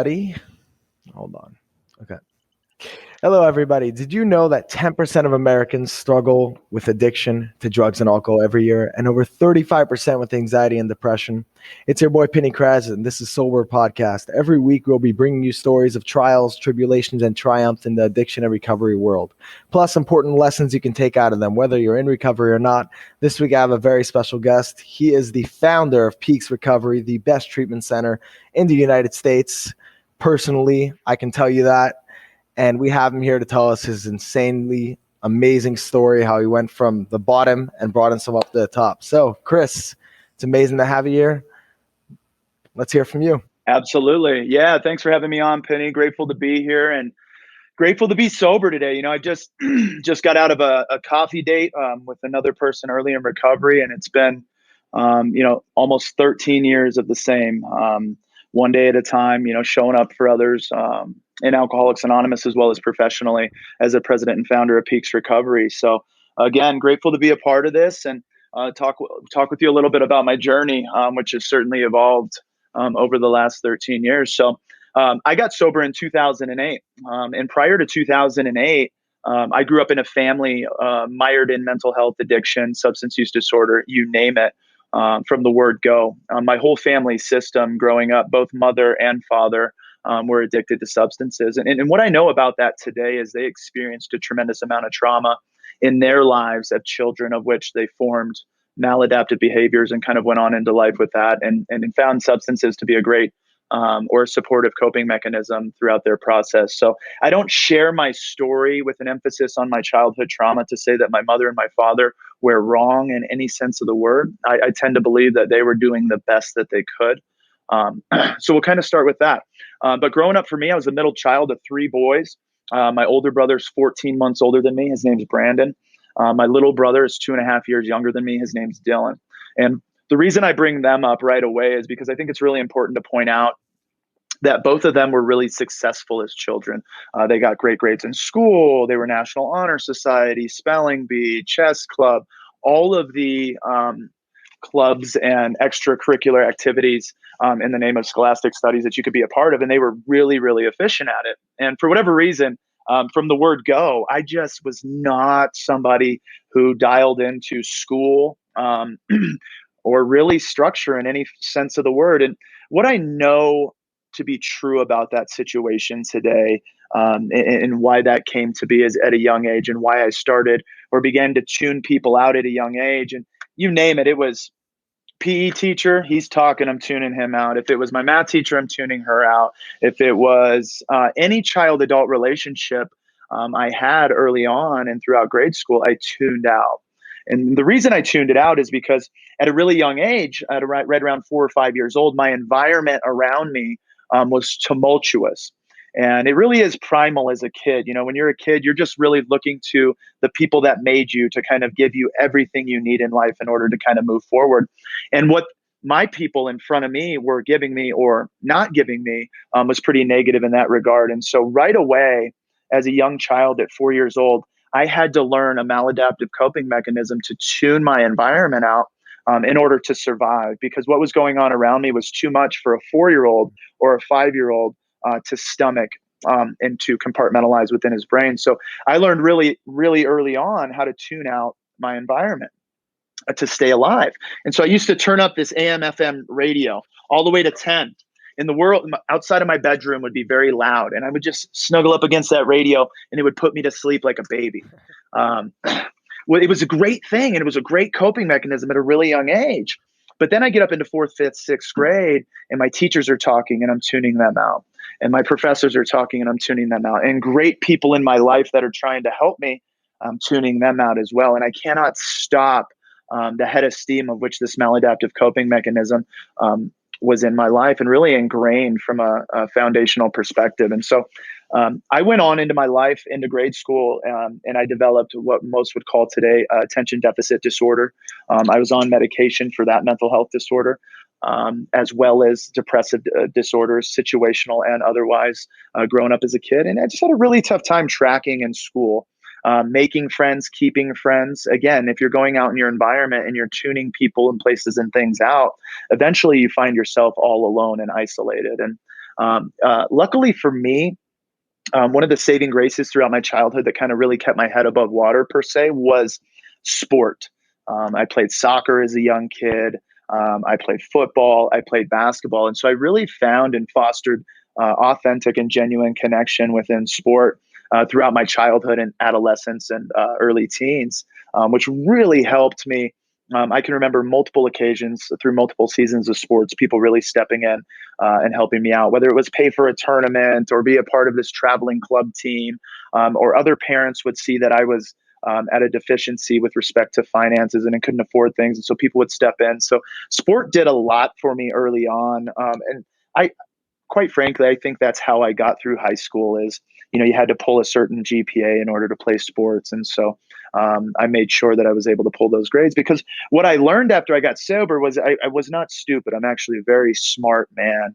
Buddy, hold on. Okay. Hello, everybody. Did you know that 10% of Americans struggle with addiction to drugs and alcohol every year, and over 35% with anxiety and depression? It's your boy Penny Kraz, and this is Soulber Podcast. Every week, we'll be bringing you stories of trials, tribulations, and triumphs in the addiction and recovery world, plus important lessons you can take out of them, whether you're in recovery or not. This week, I have a very special guest. He is the founder of Peaks Recovery, the best treatment center in the United States. Personally, I can tell you that. And we have him here to tell us his insanely amazing story, how he went from the bottom and brought himself up to the top. So, Chris, it's amazing to have you here. Let's hear from you. Absolutely. Yeah. Thanks for having me on, Penny. Grateful to be here and grateful to be sober today. I just got out of a coffee date with another person early in recovery, and it's been, almost 13 years of the same, one day at a time, showing up for others in Alcoholics Anonymous, as well as professionally as a president and founder of Peaks Recovery. So again, grateful to be a part of this and talk with you a little bit about my journey, which has certainly evolved over the last 13 years. So I got sober in 2008. And prior to 2008, I grew up in a family mired in mental health addiction, substance use disorder, you name it, from the word go. My whole family system growing up, both mother and father, were addicted to substances. And what I know about that today is they experienced a tremendous amount of trauma in their lives as children, of which they formed maladaptive behaviors and kind of went on into life with that and found substances to be a great or a supportive coping mechanism throughout their process. So I don't share my story with an emphasis on my childhood trauma to say that my mother and my father were wrong in any sense of the word. I tend to believe that they were doing the best that they could. So we'll kind of start with that. But growing up for me, I was the middle child of three boys. My older brother's 14 months older than me. His name's Brandon. My little brother is 2.5 years younger than me. His name's Dylan. And the reason I bring them up right away is because I think it's really important to point out that both of them were really successful as children. They got great grades in school. They were National Honor Society, Spelling Bee, Chess Club, all of the clubs and extracurricular activities in the name of scholastic studies that you could be a part of. And they were really, really efficient at it. And for whatever reason, from the word go, I just was not somebody who dialed into school or really structure in any sense of the word. And what I know to be true about that situation today, and why that came to be is at a young age, and why I started or began to tune people out at a young age. And you name it, it was PE teacher, he's talking, I'm tuning him out. If it was my math teacher, I'm tuning her out. If it was any child-adult relationship I had early on and throughout grade school, I tuned out. And the reason I tuned it out is because at a really young age, at right around 4 or 5 years old, my environment around me was tumultuous. And it really is primal as a kid. When you're a kid, you're just really looking to the people that made you to kind of give you everything you need in life in order to kind of move forward. And what my people in front of me were giving me or not giving me was pretty negative in that regard. And so right away, as a young child at 4 years old, I had to learn a maladaptive coping mechanism to tune my environment out in order to survive, because what was going on around me was too much for a 4-year-old or a 5-year-old to stomach and to compartmentalize within his brain. So I learned really, really early on how to tune out my environment to stay alive. And so I used to turn up this AM FM radio all the way to 10. In the world outside of my bedroom would be very loud, and I would just snuggle up against that radio and it would put me to sleep like a baby. Well, it was a great thing, and it was a great coping mechanism at a really young age. But then I get up into 4th, 5th, 6th grade, and my teachers are talking and I'm tuning them out. And my professors are talking and I'm tuning them out. And great people in my life that are trying to help me, I'm tuning them out as well. And I cannot stop the head of steam of which this maladaptive coping mechanism was in my life and really ingrained from a foundational perspective. And so I went on into my life, into grade school, and I developed what most would call today attention deficit disorder. I was on medication for that mental health disorder, as well as depressive disorders, situational and otherwise, growing up as a kid. And I just had a really tough time tracking in school. Making friends, keeping friends. Again, if you're going out in your environment and you're tuning people and places and things out, eventually you find yourself all alone and isolated. And Luckily for me, one of the saving graces throughout my childhood that kind of really kept my head above water per se was sport. I played soccer as a young kid. I played football. I played basketball, and so I really found and fostered authentic and genuine connection within sport throughout my childhood and adolescence and early teens, which really helped me. I can remember multiple occasions through multiple seasons of sports, people really stepping in and helping me out, whether it was pay for a tournament or be a part of this traveling club team, or other parents would see that I was at a deficiency with respect to finances and I couldn't afford things. And so people would step in. So sport did a lot for me early on. And I, quite frankly, I think that's how I got through high school is, you had to pull a certain GPA in order to play sports. And so I made sure that I was able to pull those grades because what I learned after I got sober was I was not stupid. I'm actually a very smart man.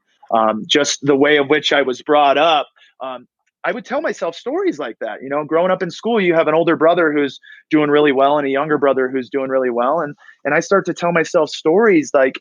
Just the way of which I was brought up. I would tell myself stories like that. Growing up in school, you have an older brother who's doing really well and a younger brother who's doing really well. And I start to tell myself stories like,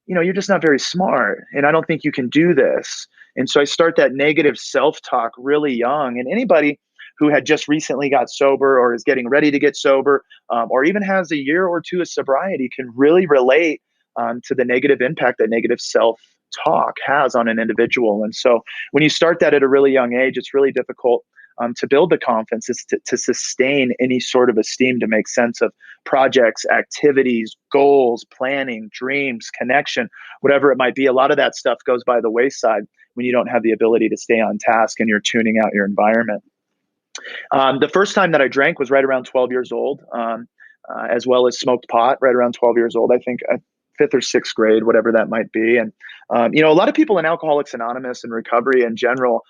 you're just not very smart and I don't think you can do this. And so I start that negative self-talk really young. And anybody who had just recently got sober or is getting ready to get sober, or even has a year or two of sobriety can really relate to the negative impact that negative self-talk has on an individual. And so when you start that at a really young age, it's really difficult to build the confidence, is to sustain any sort of esteem, to make sense of projects, activities, goals, planning, dreams, connection, whatever it might be. A lot of that stuff goes by the wayside when you don't have the ability to stay on task and you're tuning out your environment. The first time that I drank was right around 12 years old, as well as smoked pot right around 12 years old, I think. Fifth or sixth grade, whatever that might be. And, a lot of people in Alcoholics Anonymous and recovery in general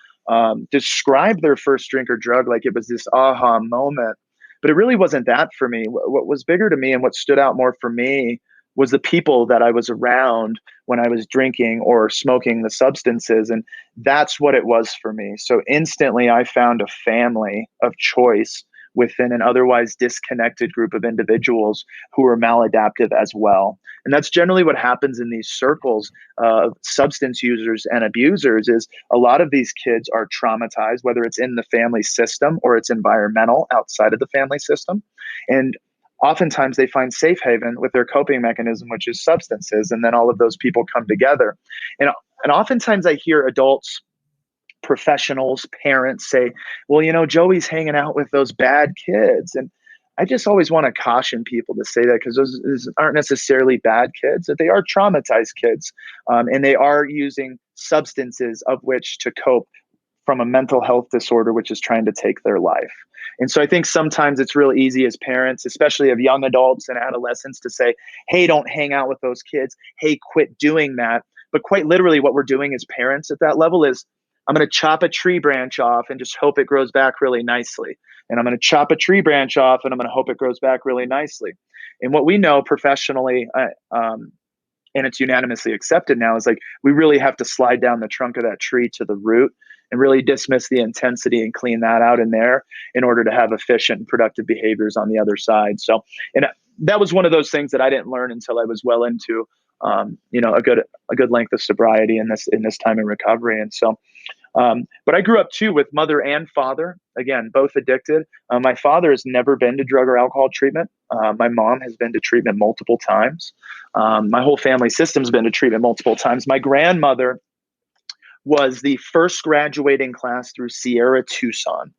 describe their first drink or drug like it was this aha moment. But it really wasn't that for me. What was bigger to me and what stood out more for me was the people that I was around when I was drinking or smoking the substances. And that's what it was for me. So instantly I found a family of choice within an otherwise disconnected group of individuals who are maladaptive as well. And that's generally what happens in these circles of substance users and abusers is a lot of these kids are traumatized, whether it's in the family system or it's environmental outside of the family system. And oftentimes they find safe haven with their coping mechanism, which is substances. And then all of those people come together. And oftentimes I hear adults, professionals, parents say, well, Joey's hanging out with those bad kids. And I just always want to caution people to say that because those aren't necessarily bad kids, that they are traumatized kids. And they are using substances of which to cope from a mental health disorder, which is trying to take their life. And so I think sometimes it's real easy as parents, especially of young adults and adolescents, to say, hey, don't hang out with those kids. Hey, quit doing that. But quite literally what we're doing as parents at that level is I'm going to chop a tree branch off and just hope it grows back really nicely. And I'm going to chop a tree branch off and I'm going to hope it grows back really nicely. And what we know professionally, and it's unanimously accepted now, is like we really have to slide down the trunk of that tree to the root and really dismiss the intensity and clean that out in there in order to have efficient and productive behaviors on the other side. So, and that was one of those things that I didn't learn until I was well into, a good length of sobriety in this time in recovery. And so, but I grew up too with mother and father, again, both addicted. My father has never been to drug or alcohol treatment. My mom has been to treatment multiple times. My whole family system's been to treatment multiple times. My grandmother was the first graduating class through Sierra Tucson.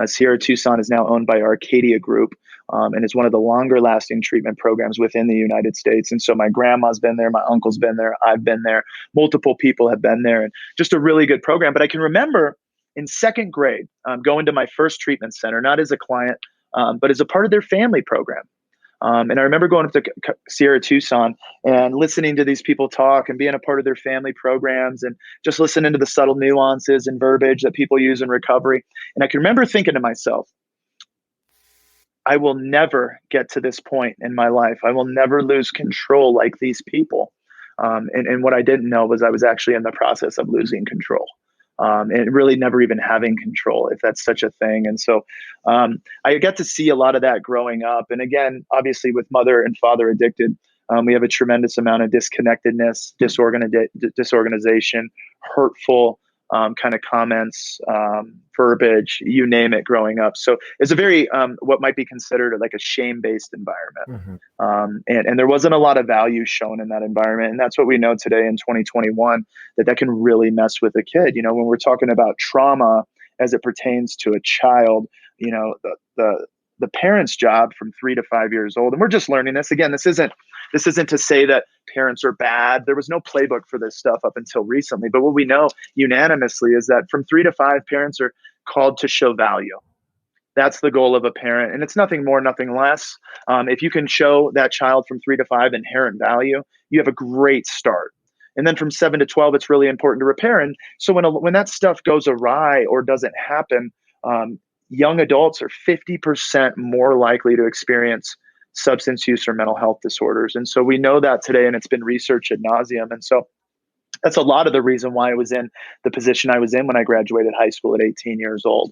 Sierra Tucson is now owned by Arcadia Group, and is one of the longer lasting treatment programs within the United States. And so my grandma's been there, my uncle's been there, I've been there, multiple people have been there, and just a really good program. But I can remember in second grade going to my first treatment center, not as a client, but as a part of their family program. And I remember going up to Sierra Tucson and listening to these people talk and being a part of their family programs and just listening to the subtle nuances and verbiage that people use in recovery. And I can remember thinking to myself, I will never get to this point in my life. I will never lose control like these people. And what I didn't know was I was actually in the process of losing control. And really never even having control, if that's such a thing. And so I got to see a lot of that growing up. And again, obviously with mother and father addicted, we have a tremendous amount of disconnectedness, disorganization, hurtful kind of comments, verbiage, you name it, growing up. So it's a very what might be considered like a shame-based environment. Hmm. And there wasn't a lot of value shown in that environment. And that's what we know today in 2021, that can really mess with a kid. When we're talking about trauma as it pertains to a child, the parent's job from 3 to 5 years old, and we're just learning this. Again, this isn't to say that parents are bad. There was no playbook for this stuff up until recently. But what we know unanimously is that from 3 to 5, parents are called to show value. That's the goal of a parent. And it's nothing more, nothing less. If you can show that child from 3 to 5 inherent value, you have a great start. And then from 7 to 12, it's really important to repair. And so when that stuff goes awry or doesn't happen, young adults are 50% more likely to experience substance use or mental health disorders. And so we know that today, and it's been researched ad nauseum. And so that's a lot of the reason why I was in the position I was in when I graduated high school at 18 years old,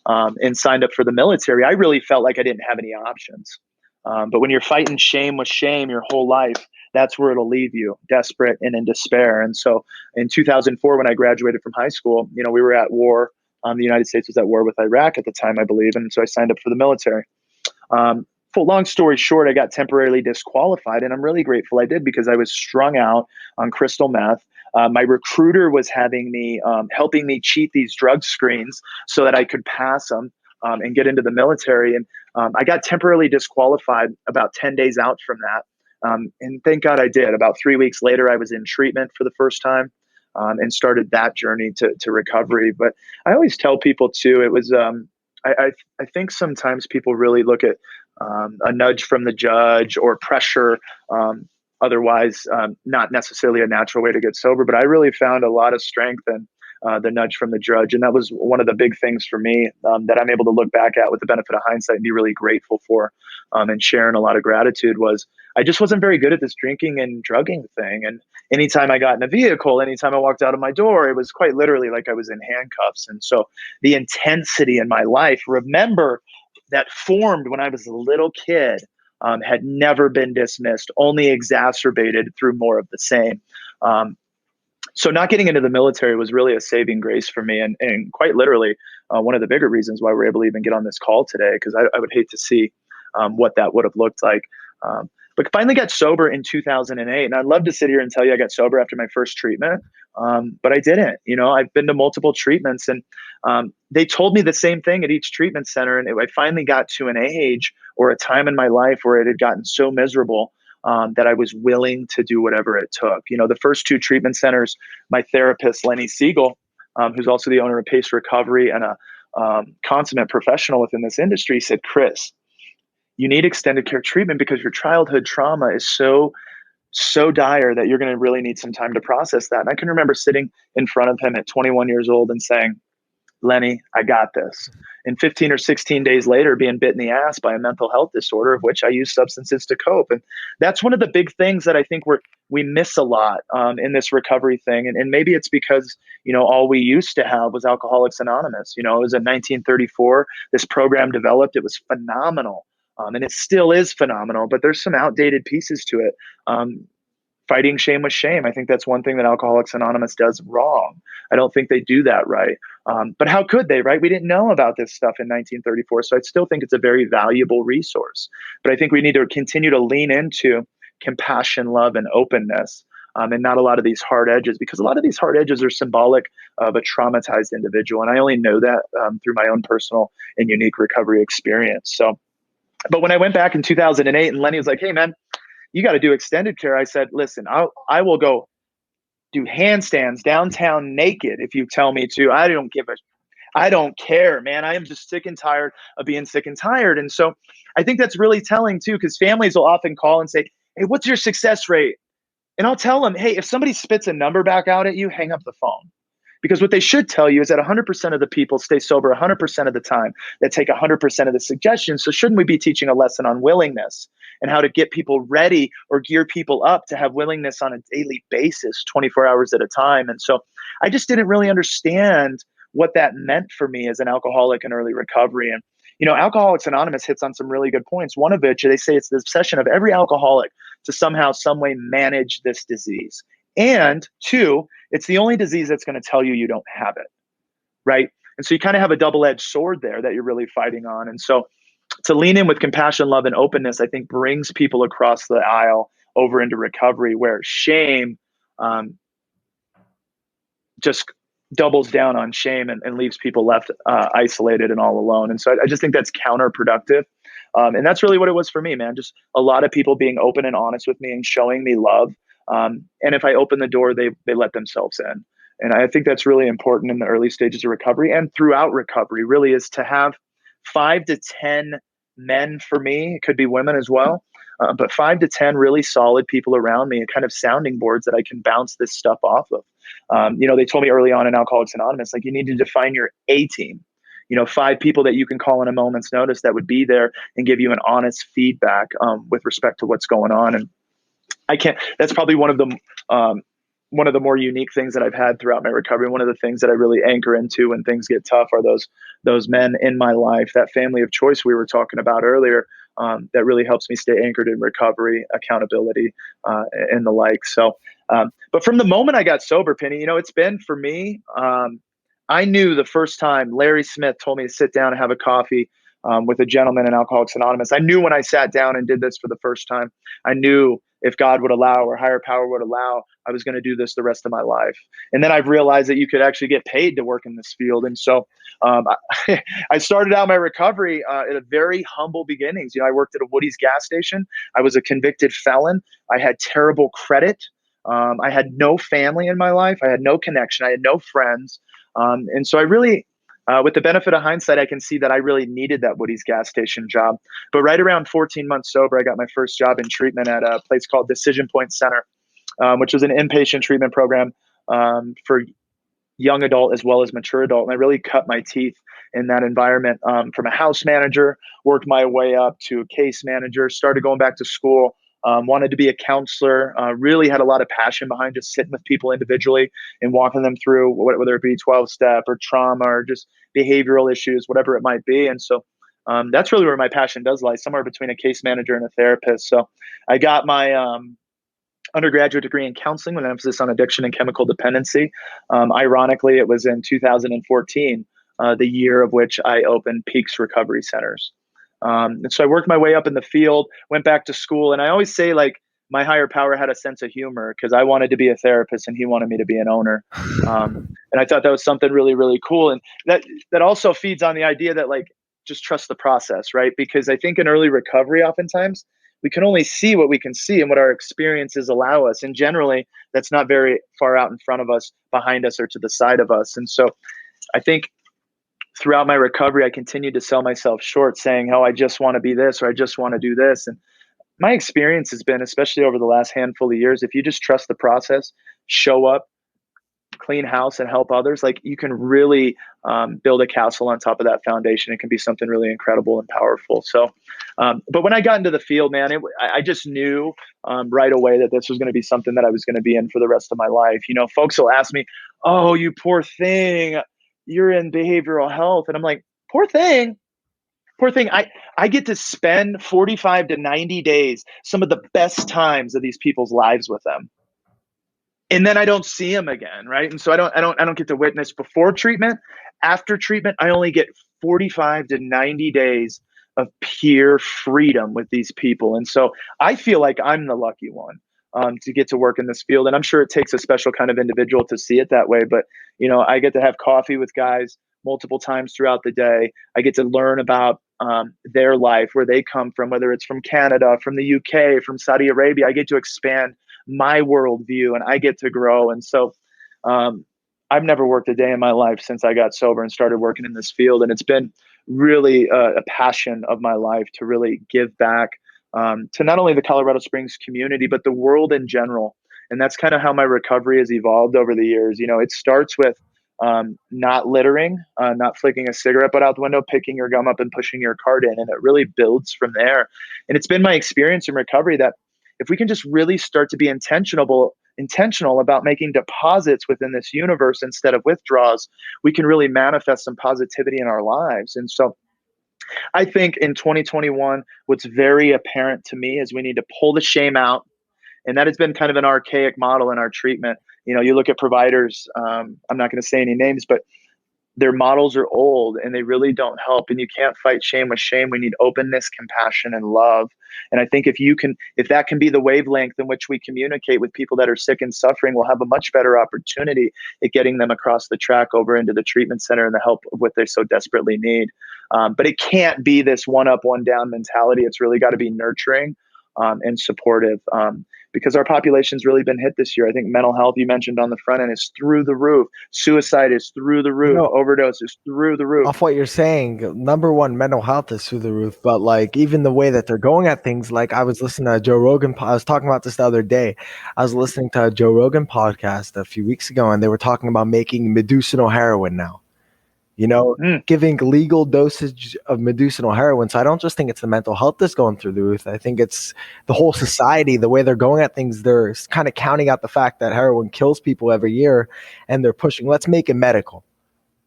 and signed up for the military. I really felt like I didn't have any options. But when you're fighting shame with shame your whole life, that's where it'll leave you, desperate and in despair. And so in 2004, when I graduated from high school, we were at war. The United States was at war with Iraq at the time, I believe. And so I signed up for the military. Long story short, I got temporarily disqualified, and I'm really grateful I did, because I was strung out on crystal meth. My recruiter was having me helping me cheat these drug screens so that I could pass them and get into the military. And I got temporarily disqualified about 10 days out from that. And thank God I did. About 3 weeks later, I was in treatment for the first time, and started that journey to recovery. But I always tell people too, it was I think sometimes people really look at a nudge from the judge or pressure, otherwise not necessarily a natural way to get sober. But I really found a lot of strength in the nudge from the judge. And that was one of the big things for me, that I'm able to look back at with the benefit of hindsight and be really grateful for, and sharing a lot of gratitude, was I just wasn't very good at this drinking and drugging thing. And anytime I got in a vehicle, anytime I walked out of my door, it was quite literally like I was in handcuffs. And so the intensity in my life, remember, that formed when I was a little kid, had never been dismissed, only exacerbated through more of the same. So not getting into the military was really a saving grace for me, and quite literally one of the bigger reasons why we're able to even get on this call today, because I would hate to see what that would have looked like. But finally got sober in 2008. And I'd love to sit here and tell you I got sober after my first treatment, but I didn't. I've been to multiple treatments, and they told me the same thing at each treatment center. And I finally got to an age or a time in my life where it had gotten so miserable that I was willing to do whatever it took. The first 2 treatment centers, my therapist, Lenny Siegel, who's also the owner of Pace Recovery and a consummate professional within this industry, said, Chris, you need extended care treatment because your childhood trauma is so dire that you're going to really need some time to process that. And I can remember sitting in front of him at 21 years old and saying, Lenny, I got this. And 15 or 16 days later, being bit in the ass by a mental health disorder of which I use substances to cope. And that's one of the big things that I think we miss a lot in this recovery thing. And maybe it's because, all we used to have was Alcoholics Anonymous. It was in 1934. This program developed. It was phenomenal. And it still is phenomenal, but there's some outdated pieces to it. Fighting shame with shame. I think that's one thing that Alcoholics Anonymous does wrong. I don't think they do that right. But how could they, right? We didn't know about this stuff in 1934. So I still think it's a very valuable resource. But I think we need to continue to lean into compassion, love, and openness, and not a lot of these hard edges, because a lot of these hard edges are symbolic of a traumatized individual. And I only know that through my own personal and unique recovery experience. So, but when I went back in 2008 and Lenny was like, hey, man, you got to do extended care. I said, listen, I will go do handstands downtown naked if you tell me to. I don't care, man. I am just sick and tired of being sick and tired. And so I think that's really telling too, because families will often call and say, hey, what's your success rate? And I'll tell them, hey, if somebody spits a number back out at you, hang up the phone. Because what they should tell you is that 100% of the people stay sober 100% of the time, that take 100% of the suggestions. So shouldn't we be teaching a lesson on willingness and how to get people ready or gear people up to have willingness on a daily basis, 24 hours at a time? And so I just didn't really understand what that meant for me as an alcoholic in early recovery. And, Alcoholics Anonymous hits on some really good points. One of which, they say it's the obsession of every alcoholic to somehow, some way manage this disease. And two, it's the only disease that's going to tell you don't have it, right? And so you kind of have a double-edged sword there that you're really fighting on. And so to lean in with compassion, love, and openness, I think brings people across the aisle over into recovery, where shame um, just doubles down on shame and leaves people left isolated and all alone. And so I just think that's counterproductive. And that's really what it was for me, man. Just a lot of people being open and honest with me and showing me love. And if I open the door, they let themselves in. And I think that's really important in the early stages of recovery and throughout recovery, really, is to have 5 to 10 men. For me, it could be women as well, but 5 to 10 really solid people around me and kind of sounding boards that I can bounce this stuff off of. They told me early on in Alcoholics Anonymous, like, you need to define your A team. 5 people that you can call in a moment's notice that would be there and give you an honest feedback with respect to what's going on. And I can't. That's probably one of the more unique things that I've had throughout my recovery. One of the things that I really anchor into when things get tough are those men in my life, that family of choice we were talking about earlier, that really helps me stay anchored in recovery, accountability, and the like. So, but from the moment I got sober, Penny, it's been for me. I knew the first time Larry Smith told me to sit down and have a coffee with a gentleman in Alcoholics Anonymous. I knew when I sat down and did this for the first time, I knew if God would allow or higher power would allow, I was going to do this the rest of my life. And then I've realized that you could actually get paid to work in this field. And so I started out my recovery at a very humble beginnings. I worked at a Woody's gas station. I was a convicted felon. I had terrible credit. I had no family in my life. I had no connection. I had no friends. And so I really, with the benefit of hindsight, I can see that I really needed that Woody's gas station job. But right around 14 months sober, I got my first job in treatment at a place called Decision Point Center, which was an inpatient treatment program for young adult as well as mature adult. And I really cut my teeth in that environment, from a house manager, worked my way up to a case manager, started going back to school, wanted to be a counselor, really had a lot of passion behind just sitting with people individually and walking them through whether it be 12-step or trauma or just behavioral issues, whatever it might be. And so that's really where my passion does lie, somewhere between a case manager and a therapist. So I got my undergraduate degree in counseling with an emphasis on addiction and chemical dependency. Ironically, it was in 2014, the year of which I opened Peaks Recovery Centers. And so I worked my way up in the field, went back to school. And I always say, like, my higher power had a sense of humor because I wanted to be a therapist and he wanted me to be an owner. And I thought that was something really, really cool. And that also feeds on the idea that, like, just trust the process, right? Because I think in early recovery, oftentimes we can only see what we can see and what our experiences allow us. And generally, that's not very far out in front of us, behind us, or to the side of us. And so I think throughout my recovery, I continued to sell myself short, saying, oh, I just want to be this, or I just want to do this. And my experience has been, especially over the last handful of years, if you just trust the process, show up, clean house, and help others, like, you can really build a castle on top of that foundation. It can be something really incredible and powerful. So, but when I got into the field, man, I just knew right away that this was going to be something that I was going to be in for the rest of my life. Folks will ask me, oh, you poor thing, you're in behavioral health. And I'm like, poor thing. Poor thing. I get to spend 45 to 90 days, some of the best times of these people's lives with them. And then I don't see them again, right? And so I don't get to witness before treatment. After treatment, I only get 45 to 90 days of pure freedom with these people. And so I feel like I'm the lucky one to get to work in this field. And I'm sure it takes a special kind of individual to see it that way. But, I get to have coffee with guys multiple times throughout the day. I get to learn about their life, where they come from, whether it's from Canada, from the UK, from Saudi Arabia. I get to expand my worldview and I get to grow. And so I've never worked a day in my life since I got sober and started working in this field. And it's been really a passion of my life to really give back to not only the Colorado Springs community, but the world in general. And that's kind of how my recovery has evolved over the years. It starts with not littering, not flicking a cigarette butt out the window, picking your gum up and pushing your cart in. And it really builds from there. And it's been my experience in recovery that if we can just really start to be intentional about making deposits within this universe instead of withdrawals, we can really manifest some positivity in our lives. And so I think in 2021, what's very apparent to me is we need to pull the shame out And that has been kind of an archaic model in our treatment. You look at providers, I'm not going to say any names, but their models are old and they really don't help. And you can't fight shame with shame. We need openness, compassion, and love. And I think if that can be the wavelength in which we communicate with people that are sick and suffering, we'll have a much better opportunity at getting them across the track over into the treatment center and the help of what they so desperately need. But it can't be this one up, one down mentality. It's really got to be nurturing and supportive. Because our population's really been hit this year. I think mental health, you mentioned on the front end, is through the roof. Suicide is through the You roof. know, Overdose is through the roof. off what you're saying, number one, mental health is through the roof. But like even the way that they're going at things, like I was listening to Joe Rogan. I was talking about this the other day. I was listening to a Joe Rogan podcast a few weeks ago, and they were talking about making medicinal heroin now. You know, Mm, giving legal dosage of medicinal heroin. So I don't just think it's the mental health that's going through the roof. I think it's the whole society, the way they're going at things. They're kind of counting out the fact that heroin kills people every year, and they're pushing, let's make it medical.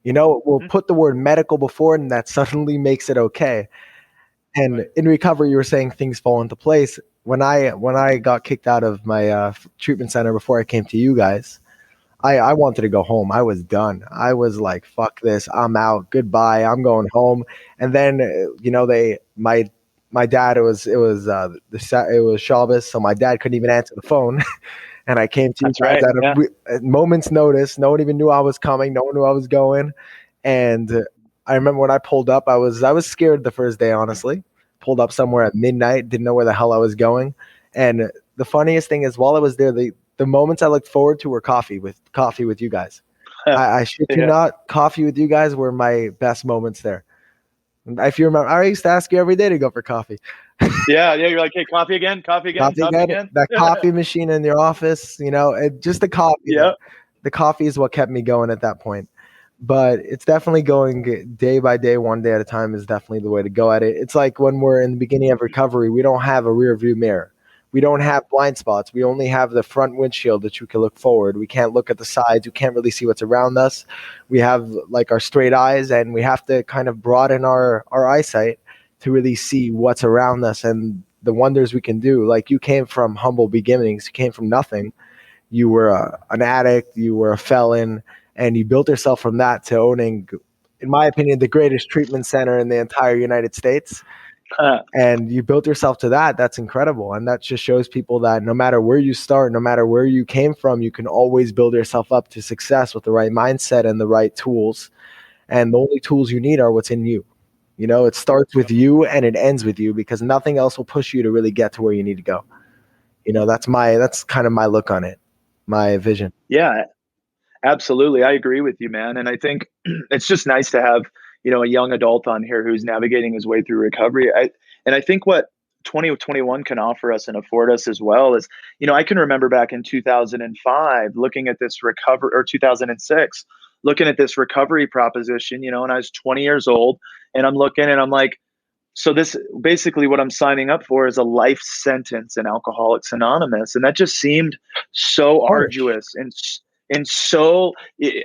We'll mm, put the word medical before it, and that suddenly makes it okay. And right. in recovery, you were saying things fall into place. When I got kicked out of my treatment center before I came to you guys, I wanted to go home. I was done. I was like, fuck this. I'm out. Goodbye. I'm going home. And then, my dad, it was Shabbos, so my dad couldn't even answer the phone. And I came to you That's guys right. Yeah. at a moment's notice. No one even knew I was coming. No one knew I was going. And I remember when I pulled up, I was scared the first day, honestly. Pulled up somewhere at midnight, didn't know where the hell I was going. And the funniest thing is, while I was there, the moments I looked forward to were coffee with you guys. I shit you Yeah. not, coffee with you guys were my best moments there. If you remember, I used to ask you every day to go for coffee. Yeah. Yeah. You're like, hey, coffee again, coffee again, Coffee coffee again, again. that coffee machine in your office, just the coffee Yeah. there. The coffee is what kept me going at that point. But it's definitely going day by day, one day at a time is definitely the way to go at it. It's like when we're in the beginning of recovery, we don't have a rear view mirror. We don't have blind spots. We only have the front windshield that you can look forward. We can't look at the sides. We can't really see what's around us. We have like our straight eyes, and we have to kind of broaden our eyesight to really see what's around us and the wonders we can do. Like you came from humble beginnings, you came from nothing. You were an addict, you were a felon, and you built yourself from that to owning, in my opinion, the greatest treatment center in the entire United States. And you built yourself to that. That's incredible. And that just shows people that no matter where you start, no matter where you came from, you can always build yourself up to success with the right mindset and the right tools. And the only tools you need are what's in you. It starts with you and it ends with you, because nothing else will push you to really get to where you need to go. That's kind of my look on it, my vision. Yeah. Absolutely. I agree with you, man. And I think it's just nice to have, a young adult on here who's navigating his way through recovery. And I think what 2021 can offer us and afford us as well is, I can remember back in 2005 looking at this recovery, or 2006, looking at this recovery proposition, and I was 20 years old, and I'm looking and I'm like, so this basically what I'm signing up for is a life sentence in Alcoholics Anonymous, and that just seemed so Harsh. arduous and so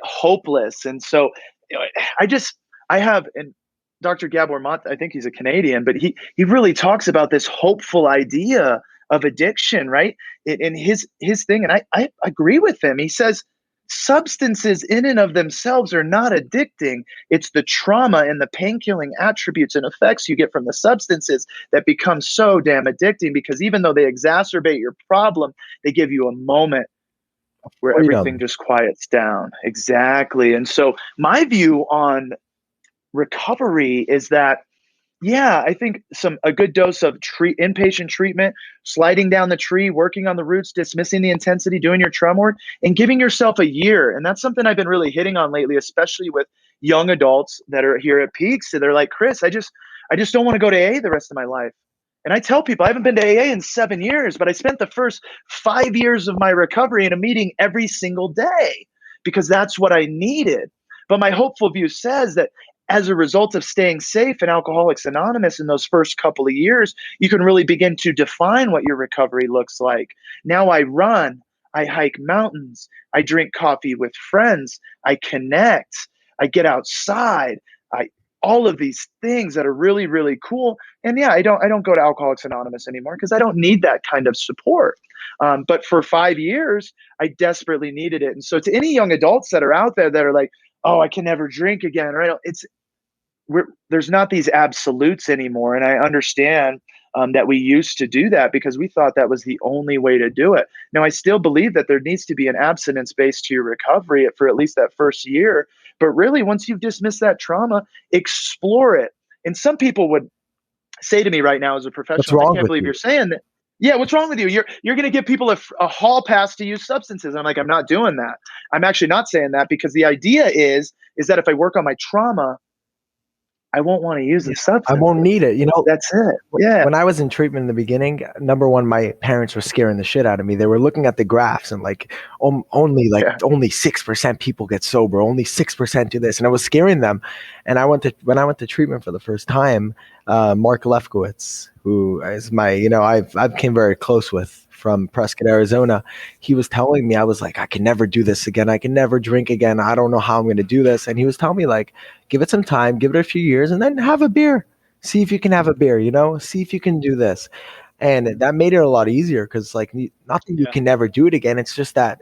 hopeless. And so you know, I just I have and Dr. Gabor Mate, I think he's a Canadian, but he really talks about this hopeful idea of addiction, right? In his thing, and I agree with him. He says substances in and of themselves are not addicting. It's the trauma and the pain killing attributes and effects you get from the substances that become so damn addicting, because even though they exacerbate your problem, they give you a moment where everything Freedom. just quiets down. Exactly. And so my view on recovery is that, yeah, I think a good dose of inpatient treatment, sliding down the tree, working on the roots, dismissing the intensity, doing your trauma work, and giving yourself a year. And that's something I've been really hitting on lately, especially with young adults that are here at Peaks. So they're like, Chris, I just don't want to go to AA the rest of my life. And I tell people I haven't been to AA in 7 years, but I spent the first 5 years of my recovery in a meeting every single day because that's what I needed. But my hopeful view says that as a result of staying safe in Alcoholics Anonymous in those first couple of years, you can really begin to define what your recovery looks like. Now I run, I hike mountains, I drink coffee with friends, I connect, I get outside, I all of these things that are really, really cool. And yeah, I don't go to Alcoholics Anonymous anymore because I don't need that kind of support. But for 5 years, I desperately needed it. And so to any young adults that are out there that are like, oh, I can never drink again, right? There's not these absolutes anymore. And I understand that we used to do that because we thought that was the only way to do it. Now, I still believe that there needs to be an abstinence base to your recovery for at least that first year. But really, once you've dismissed that trauma, explore it. And some people would say to me right now as a What's professional, I wrong can't with believe you? you're saying that. Yeah, what's wrong with you? You're going to give people a hall pass to use substances. I'm like, I'm not doing that. I'm actually not saying that because the idea is that if I work on my trauma, I won't want to use Yeah, the I won't substances. need it. That's it. Yeah. When I was in treatment in the beginning, number one, my parents were scaring the shit out of me. They were looking at the graphs and like, Yeah. only 6% people get sober, only 6% do this, and I was scaring them. And when I went to treatment for the first time, Mark Lefkowitz, who is my, I became very close with from Prescott, Arizona. He was telling me, I was like, I can never do this again. I can never drink again. I don't know how I'm going to do this. And he was telling me like, give it some time, give it a few years, and then have a beer. See if you can have a beer, see if you can do this. And that made it a lot easier because, like, not that you Yeah. can never do it again. It's just that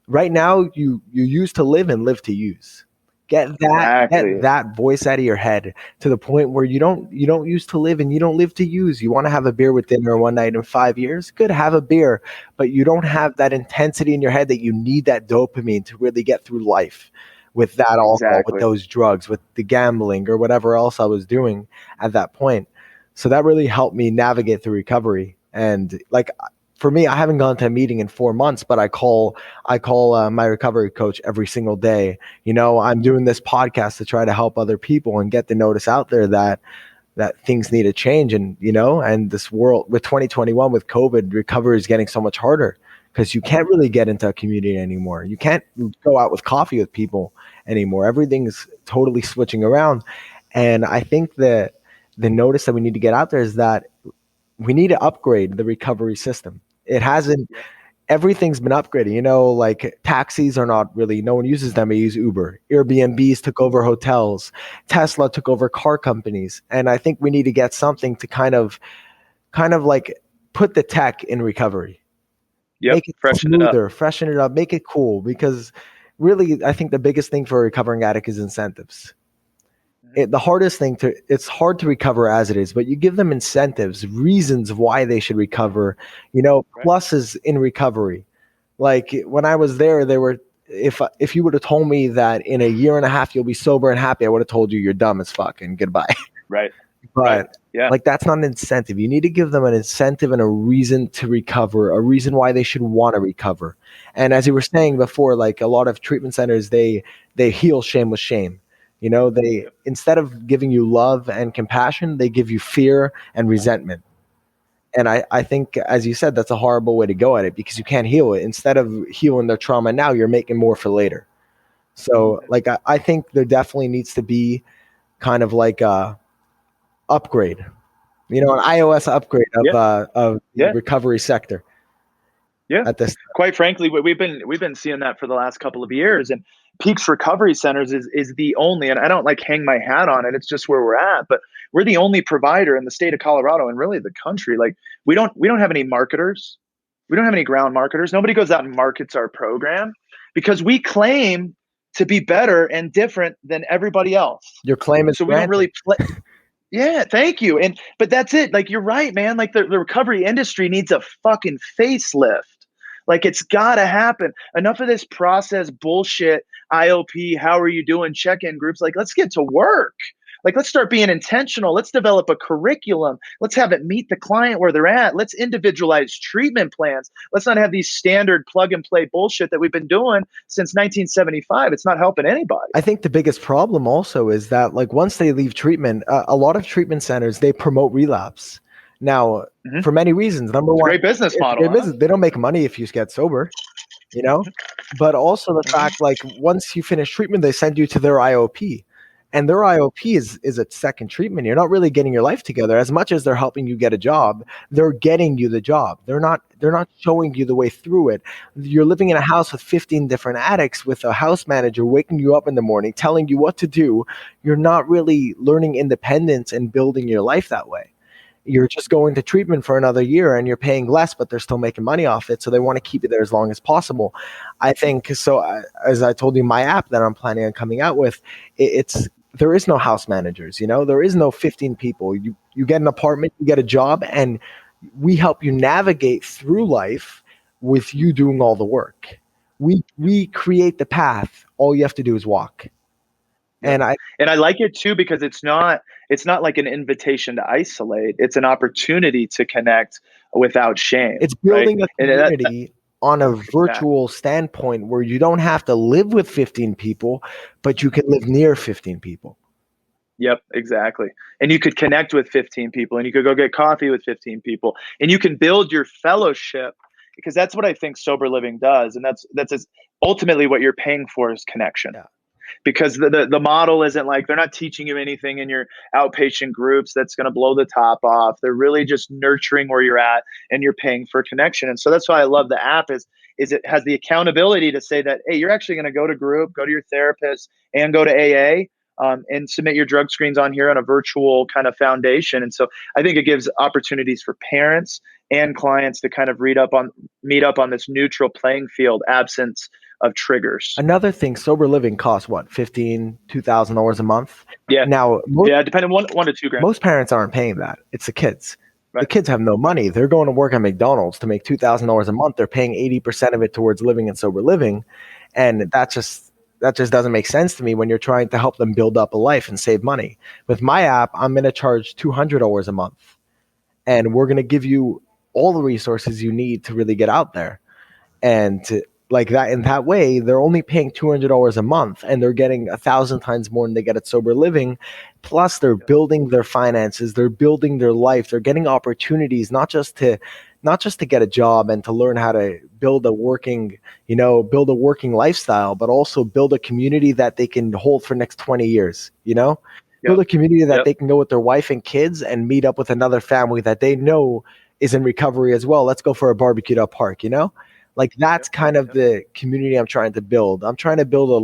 right now you use to live and live to use. Get Exactly. that voice out of your head to the point where you don't use to live and you don't live to use. You want to have a beer with dinner one night in 5 years? Good, have a beer, but you don't have that intensity in your head that you need that dopamine to really get through life with that alcohol, with Exactly. those drugs, with the gambling or whatever else I was doing at that point. So that really helped me navigate through recovery. And like for me, I haven't gone to a meeting in 4 months, but I call my recovery coach every single day. I'm doing this podcast to try to help other people and get the notice out there that things need to change. And this world with 2021 with COVID, recovery is getting so much harder because you can't really get into a community anymore. You can't go out with coffee with people anymore. Everything's totally switching around. And I think that the notice that we need to get out there is that we need to upgrade the recovery system. It hasn't, Yep. everything's been upgraded. Like taxis are not really, no one uses them. They use Uber. Airbnbs took over hotels. Tesla took over car companies. And I think we need to get something to kind of like put the tech in recovery, Yep. make it Freshen it up. smoother, freshen it up, make it cool. Because really, I think the biggest thing for a recovering addict is incentives. Mhm. The hardest thing it's hard to recover as it is, but you give them incentives, reasons why they should recover, Right. pluses in recovery. Like when I was there, they were, if you would have told me that in a year and a half you'll be sober and happy, I would have told you you're dumb as fuck and goodbye. Right. Right. But Yeah. like that's not an incentive. You need to give them an incentive and a reason to recover, a reason why they should want to recover. And as you were saying before, like a lot of treatment centers, they heal shame with shame. They, Yep. instead of giving you love and compassion, they give you fear and resentment. And I think, as you said, that's a horrible way to go at it because you can't heal it. Instead of healing their trauma now, you're making more for later. So like I think there definitely needs to be kind of like a upgrade, an iOS upgrade Yeah. of the Yeah. recovery sector Yeah. at this. Quite frankly, we've been seeing that for the last couple of years, and Peaks Recovery Centers is the only, and I don't like hang my hat on it. It's just where we're at, but we're the only provider in the state of Colorado and really the country. Like we don't have any marketers. We don't have any ground marketers. Nobody goes out and markets our program because we claim to be better and different than everybody else. Your claim is So we don't granted. really play. Yeah, thank you. But that's it. Like you're right, man. Like the recovery industry needs a fucking facelift. Like it's gotta happen. Enough of this process bullshit, IOP, how are you doing, check-in groups. Like, let's get to work. Like, let's start being intentional. Let's develop a curriculum. Let's have it meet the client where they're at. Let's individualize treatment plans. Let's not have these standard plug and play bullshit that we've been doing since 1975. It's not helping anybody. I think the biggest problem also is that like once they leave treatment, a lot of treatment centers they promote relapse. Now, Mhm. for many reasons. Number It's a one, great business it's a model, great huh? business. They don't make money if you get sober, you know. But also the Mhm. fact like once you finish treatment, they send you to their IOP, And their IOP is a second treatment. You're not really getting your life together. As much as they're helping you get a job, they're getting you the job. They're not showing you the way through it. You're living in a house with 15 different addicts with a house manager waking you up in the morning, telling you what to do. You're not really learning independence and building your life that way. You're just going to treatment for another year and you're paying less, but they're still making money off it. So they want to keep you there as long as possible. I think so. As I told you, my app that I'm planning on coming out with, it's there is no house managers. There is no 15 people. You get an apartment, you get a job, and we help you navigate through life with you doing all the work. We create the path. All you have to do is walk. Yep. And I And I like it too because it's not like an invitation to isolate. It's an opportunity to connect without shame, It's right? building a And community on a exactly. virtual standpoint where you don't have to live with 15 people, but you can live near 15 people. Yep, exactly. And you could connect with 15 people and you could go get coffee with 15 people and you can build your fellowship because that's what I think sober living does. And that's ultimately what you're paying for is connection. Yeah. Because the model isn't like they're not teaching you anything in your outpatient groups that's going to blow the top off. They're really just nurturing where you're at and you're paying for connection. And so that's why I love the app is it has the accountability to say that, hey, you're actually going to go to group, go to your therapist, and go to AA. And submit your drug screens on here on a virtual kind of foundation. And so I think it gives opportunities for parents and clients to kind of meet up on this neutral playing field, absence of triggers. Another thing, sober living costs what, 15, $2,000 a month? Yeah. Now, most, Yeah. Depending one to 2 grand. most parents aren't paying that. It's the kids. The Right. kids have no money. They're going to work at McDonald's to make $2,000 a month. They're paying 80% of it towards living in sober living. And that just doesn't make sense to me when you're trying to help them build up a life and save money. With my app, I'm going to charge $200 a month, and we're going to give you all the resources you need to really get out there. And like that, in that way, they're only paying $200 a month and they're getting 1,000 times more than they get at sober living. Plus they're building their finances, they're building their life, they're getting opportunities, not just to get a job and to learn how to build a working lifestyle, but also build a community that they can hold for next 20 years. Build Yep. a community that Yep. they can go with their wife and kids and meet up with another family that they know is in recovery as well. Let's go for a barbecue at park. Like that's Yep. kind of Yep. the community I'm trying to build. I'm trying to build a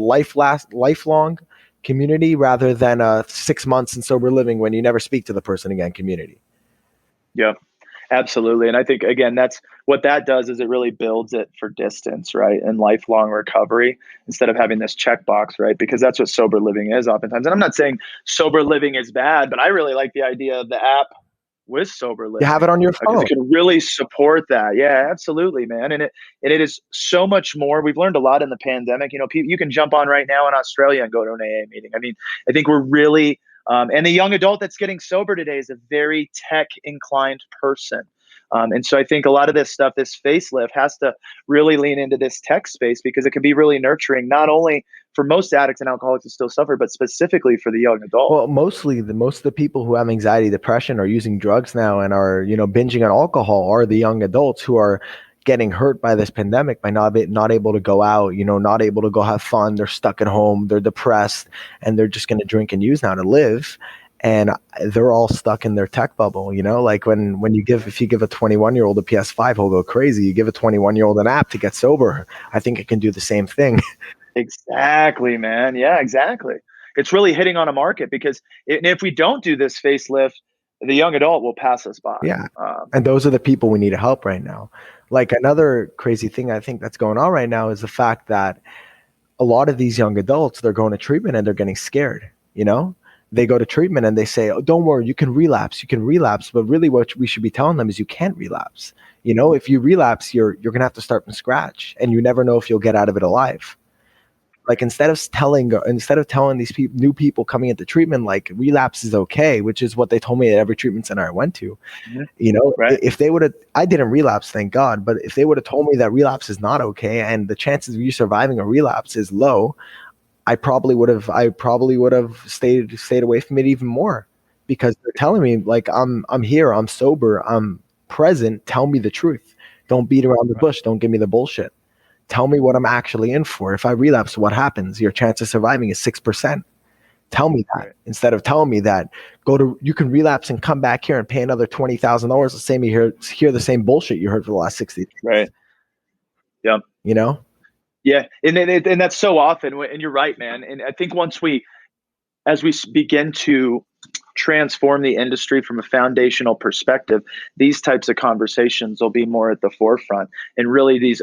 lifelong community rather than a 6 months in sober living when you never speak to the person again community. Yep. Absolutely. And I think, again, that's what that does is it really builds it for distance, right? And lifelong recovery instead of having this checkbox, right? Because that's what sober living is oftentimes. And I'm not saying sober living is bad, but I really like the idea of the app with sober You have it living on your because it phone. can really support that. Yeah, absolutely, man. And it is so much more. We've learned a lot in the pandemic. You can jump on right now in Australia and go to an AA meeting. I mean, I think we're really and the young adult that's getting sober today is a very tech inclined person. And so I think a lot of this stuff, this facelift, has to really lean into this tech space because it can be really nurturing, not only for most addicts and alcoholics who still suffer, but specifically for the young adult. Well, most of the people who have anxiety, depression, are using drugs now and are binging on alcohol are the young adults who are getting hurt by this pandemic by not able to go out, not able to go have fun. They're stuck at home. They're depressed, and they're just going to drink and use now to live. And they're all stuck in their tech bubble. Like if you give a 21-year-old a PS5, he'll go crazy. You give a 21-year-old an app to get sober. I think it can do the same thing. Exactly, man. Yeah, exactly. It's really hitting on a market because if we don't do this facelift, the young adult will pass us by. Yeah. And those are the people we need to help right now. Like another crazy thing I think that's going on right now is the fact that a lot of these young adults, they're going to treatment and they're getting scared. They go to treatment and they say, oh, don't worry, you can relapse. You can relapse. But really what we should be telling them is you can't relapse. If you relapse, you're going to have to start from scratch and you never know if you'll get out of it alive. Like instead of telling these new people coming into treatment, like relapse is okay, which is what they told me at every treatment center I went to. Mhm. Right. If they would have, I didn't relapse, thank God, but if they would have told me that relapse is not okay and the chances of you surviving a relapse is low, I probably would have stayed away from it even more because they're telling me like I'm here, I'm sober, I'm present, tell me the truth. Don't beat around the bush, don't give me the bullshit. Tell me what I'm actually in for. If I relapse, what happens? Your chance of surviving is 6%. Tell me that Right. instead of telling me that you can relapse and come back here and pay another $20,000 the same you hear the same bullshit you heard for the last 60 days. Right. Yep. You know? Yeah. And that's so often, and you're right, man. And I think as we begin to transform the industry from a foundational perspective, these types of conversations will be more at the forefront, and really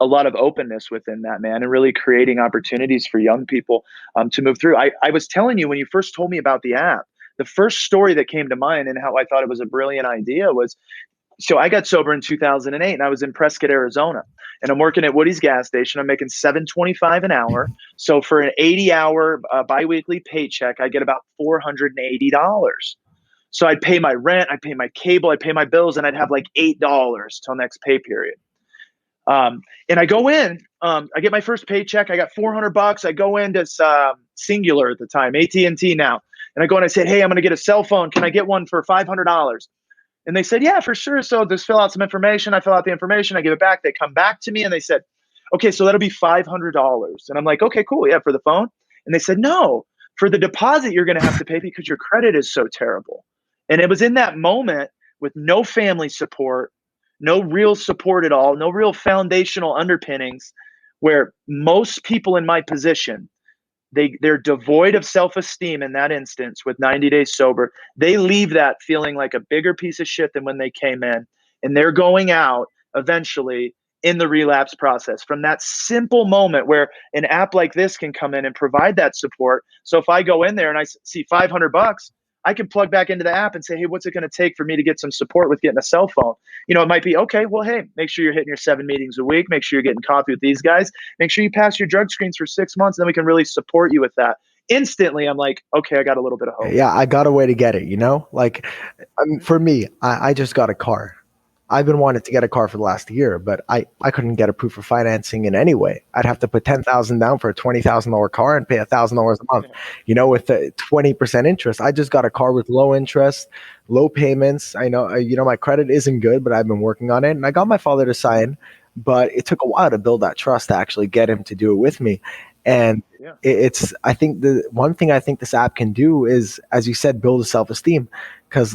a lot of openness within that, man, and really creating opportunities for young people to move through. I was telling you when you first told me about the app, the first story that came to mind and how I thought it was a brilliant idea was, so I got sober in 2008 and I was in Prescott, Arizona, and I'm working at Woody's gas station. I'm making $7.25 an hour. So for an 80-hour biweekly paycheck, I get about $480. So I'd pay my rent, I'd pay my cable, I'd pay my bills, and I'd have like $8 till next pay period. And I go in, I get my first paycheck. I got $400. I go into Singular at the time, AT&T now. And I go and I said, hey, I'm going to get a cell phone. Can I get one for $500? And they said, yeah, for sure. So just fill out some information. I fill out the information. I give it back. They come back to me and they said, okay, so that'll be $500. And I'm like, okay, cool. Yeah, for the phone. And they said, no, for the deposit, you're going to have to pay because your credit is so terrible. And it was in that moment with no family support, no real support at all, no real foundational underpinnings, where most people in my position, they're devoid of self-esteem in that instance with 90 days sober. They leave that feeling like a bigger piece of shit than when they came in, and they're going out eventually in the relapse process from that simple moment where an app like this can come in and provide that support. So if I go in there and I see $500, I can plug back into the app and say, hey, what's it going to take for me to get some support with getting a cell phone? It might be, okay, well, hey, make sure you're hitting your 7 meetings a week. Make sure you're getting coffee with these guys. Make sure you pass your drug screens for 6 months. And then we can really support you with that. Instantly, I'm like, okay, I got a little bit of hope. Yeah, I got a way to get it, Like, for me, I just got a car. I've been wanting to get a car for the last year, but I couldn't get a proof of financing in any way. I'd have to put $10,000 down for a $20,000 car and pay $1,000 a month, with the 20% interest. I just got a car with low interest, low payments. I know, my credit isn't good, but I've been working on it, and I got my father to sign, but it took a while to build that trust to actually get him to do it with me. And I think the one thing I think this app can do is, as you said, build a self-esteem. Because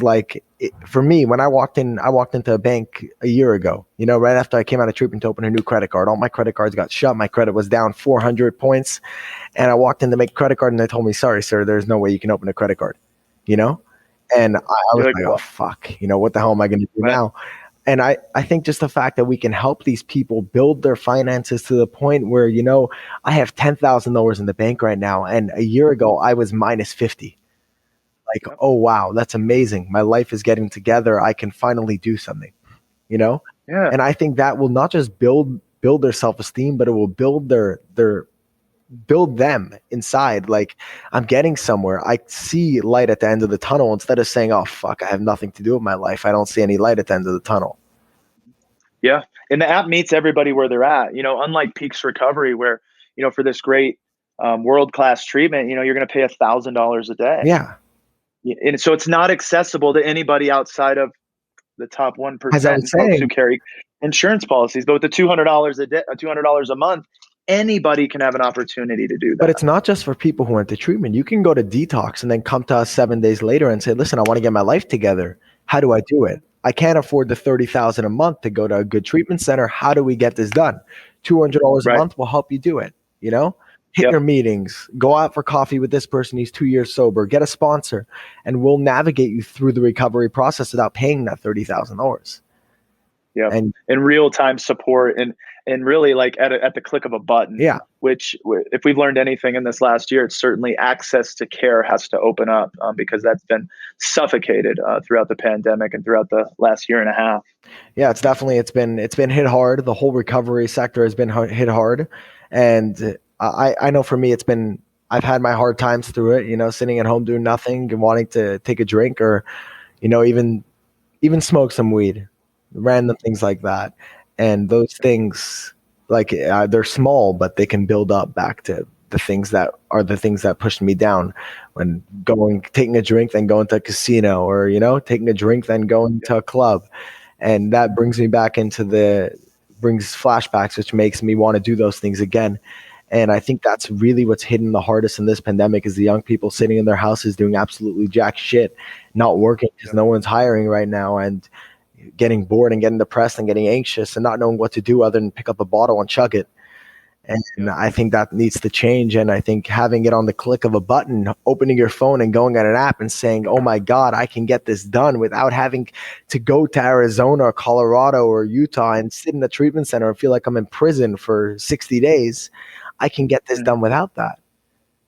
for me, when I walked into a bank a year ago, right after I came out of treatment to open a new credit card, all my credit cards got shut. My credit was down 400 points. And I walked in to make a credit card and they told me, sorry, sir, there's no way you can open a credit card, And I was like, oh, fuck, what the hell am I going to do now? And I think just the fact that we can help these people build their finances to the point where, I have $10,000 in the bank right now. And a year ago, I was minus 50. Like, oh, wow, that's amazing. My life is getting together. I can finally do something, Yeah. And I think that will not just build their self-esteem, but it will build build them inside. Like, I'm getting somewhere. I see light at the end of the tunnel instead of saying, oh, fuck, I have nothing to do with my life. I don't see any light at the end of the tunnel. Yeah. And the app meets everybody where they're at, unlike Peaks Recovery, where, for this great world-class treatment, you're going to pay $1,000 a day. Yeah. And so it's not accessible to anybody outside of the top 1% folks who carry insurance policies. But with the $200 a day, $200 a month, anybody can have an opportunity to do that. But it's not just for people who went to treatment. You can go to detox and then come to us 7 days later and say, listen, I want to get my life together. How do I do it? I can't afford the $30,000 a month to go to a good treatment center. How do we get this done? $200 a month will help you do it. Hit your meetings, go out for coffee with this person. He's 2 years sober, get a sponsor, and we'll navigate you through the recovery process without paying that $30,000. Yeah. And real-time support and really like at the click of a button. Yeah. Which, if we've learned anything in this last year, it's certainly access to care has to open up because that's been suffocated throughout the pandemic and throughout the last year and a half. Yeah, it's been hit hard. The whole recovery sector has been hit hard. And I know for me, I've had my hard times through it, sitting at home doing nothing and wanting to take a drink or, even smoke some weed, random things like that. And those things, they're small, but they can build up back to the things that pushed me down when taking a drink, then going to a casino or, taking a drink, then going to a club. And that brings me back brings flashbacks, which makes me want to do those things again. And I think that's really what's hitting the hardest in this pandemic is the young people sitting in their houses doing absolutely jack shit, not working because no one's hiring right now, and getting bored and getting depressed and getting anxious and not knowing what to do other than pick up a bottle and chug it. And I think that needs to change. And I think having it on the click of a button, opening your phone and going on an app and saying, oh my God, I can get this done without having to go to Arizona or Colorado or Utah and sit in a treatment center and feel like I'm in prison for 60 days. I can get this done without that.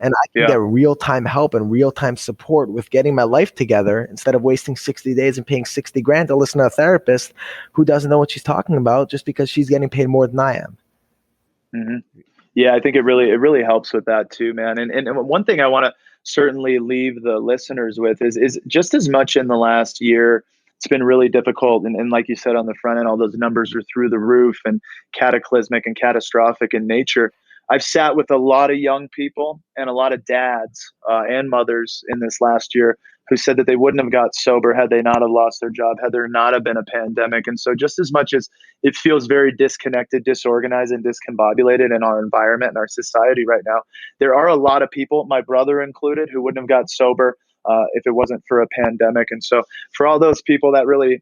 And I can get real-time help and real-time support with getting my life together instead of wasting 60 days and paying 60 grand to listen to a therapist who doesn't know what she's talking about just because she's getting paid more than I am. Mm-hmm. Yeah, I think it really helps with that too, man. And one thing I want to certainly leave the listeners with is just as much in the last year, it's been really difficult. And like you said on the front end, all those numbers are through the roof and cataclysmic and catastrophic in nature. I've sat with a lot of young people and a lot of dads and mothers in this last year who said that they wouldn't have got sober had they not have lost their job, had there not have been a pandemic. And so just as much as it feels very disconnected, disorganized, and discombobulated in our environment and our society right now, there are a lot of people, my brother included, who wouldn't have got sober if it wasn't for a pandemic. And so for all those people that really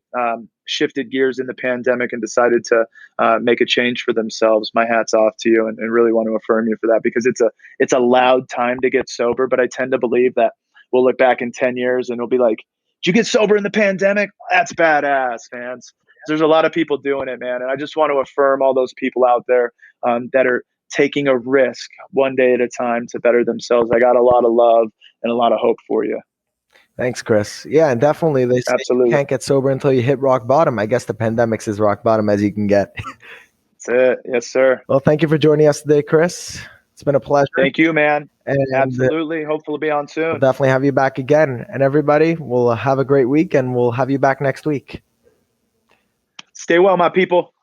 shifted gears in the pandemic and decided to make a change for themselves, my hat's off to you, and really want to affirm you for that, because it's a loud time to get sober. But I tend to believe that we'll look back in 10 years and we'll be like, did you get sober in the pandemic? That's badass, man. There's a lot of people doing it, man. And I just want to affirm all those people out there that are taking a risk one day at a time to better themselves. I got a lot of love and a lot of hope for you. Thanks, Chris. Yeah, and definitely they say Absolutely. you can't get sober until you hit rock bottom. I guess the pandemic's as rock bottom as you can get. That's it. Yes, sir. Well, thank you for joining us today, Chris. It's been a pleasure. Thank you, man. And absolutely. Hopefully be on soon. We'll definitely have you back again. And everybody, we'll have a great week, and we'll have you back next week. Stay well, my people.